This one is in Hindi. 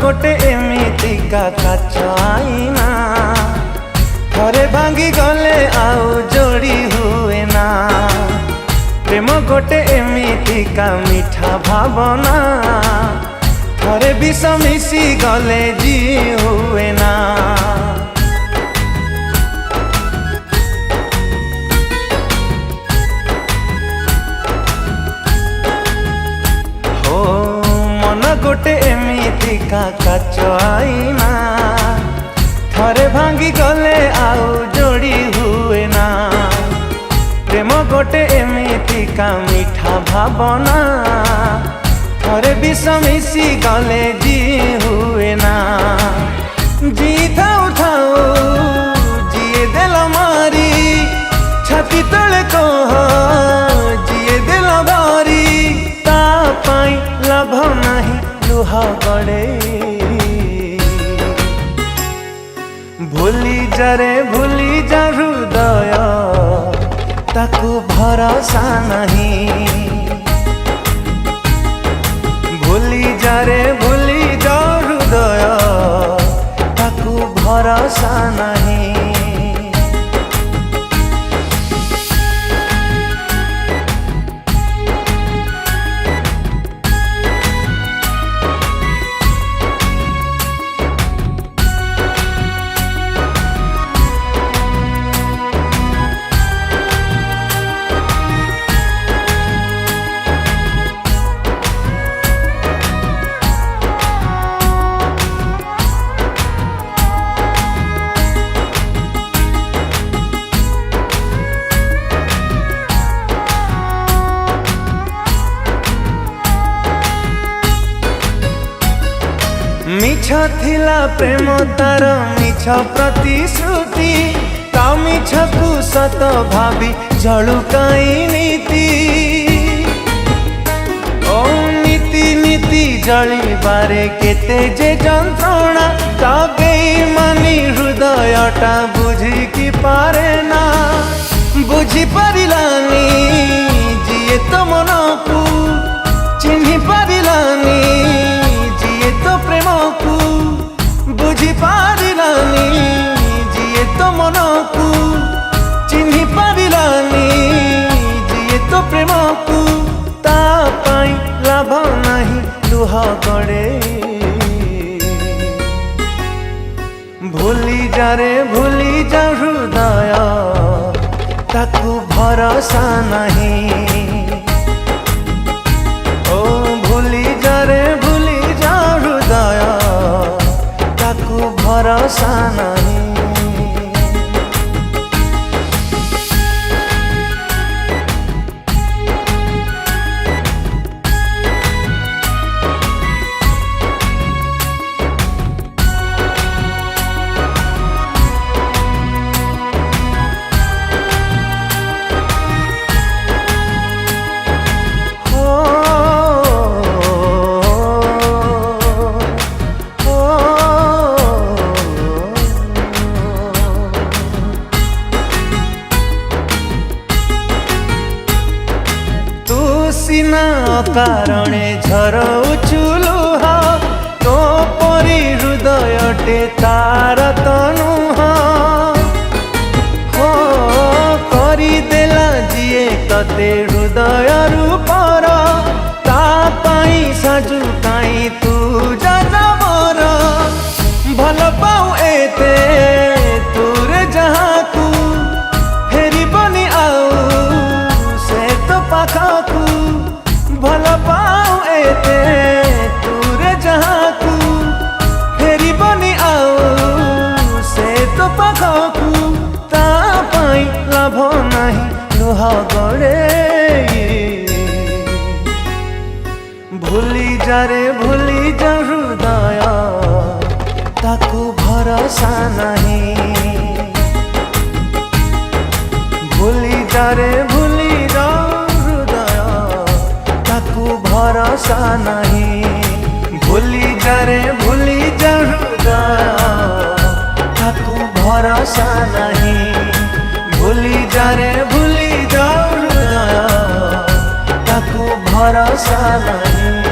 गोटे एमितिका काच आईना थरे भांगी गले आउ जोड़ी हुए ना। प्रेम गोटे एमितिका मीठा भावना थरे विष मिसी गले जी हुए ना। हो मन गोटे एमितिका काच आईना थरे भांगी गले आउ जोड़ी हुए ना। प्रेम गोटे एमितिका मीठा भावना थरे विष मिसी गले जी हुए ना। जी थाऊ थाऊ जिए देल मारी छाती तले कह जिए देल भारी ता पाई लाभ नहीं लुह गड़े। भूली जा रे भूली जा हृदय ताकू भरोसा नहीं। भूली जा रे भूली जा हृदय ताकू भरोसा नहीं। मिछ थिला प्रेम तार मिछ प्रतिश्रुति ता मिछ को सत भावी झलुकाई नीति। ओ नीति नीति जली बारे केते जे जंत्रणा ता बेईमानी हृदयटा बुझी की पारे ना। बुझी पारिलानी जिए तो मन को चिन्ही पारिलानी जिए तो प्रेम को बुझी पारिलानी जिए तो मन को चिन्ही पारिलानी जिए तो प्रेम को ता पाई लाभ नहीं लुह गड़े। भूली जा रे भूली जा हृदय ताकू भरोसा नहीं। ओ भूली जा रे भूली जा हृदय ताकू भरोसा नहीं। सीना कारणे झरउछु लुह तो परी हृदयटे तार तनुह। हो करी देला जिए तते हृदय रूपर ता पाई साजु काई तू जा मोर। भल पाऊ एते तूरे जहाँ को फेरी बनी आऊ से तो पाखकू। भल पाऊ एते तूरे जहाँ को फेरी बनी आऊ से तो पाखकू ता पाई लाभ नहीं लुह गड़े। भूली जा रे भूली जा हृदय ताकू भरोसा नहीं। भूली जा रे भूली जा हृदय ताकू भरोसा नहीं। भूली जा रे भूली जा हृदय ताकू भरोसा नहीं। भूली जा रे भूली जा हृदय ताकू भरोसा नहीं।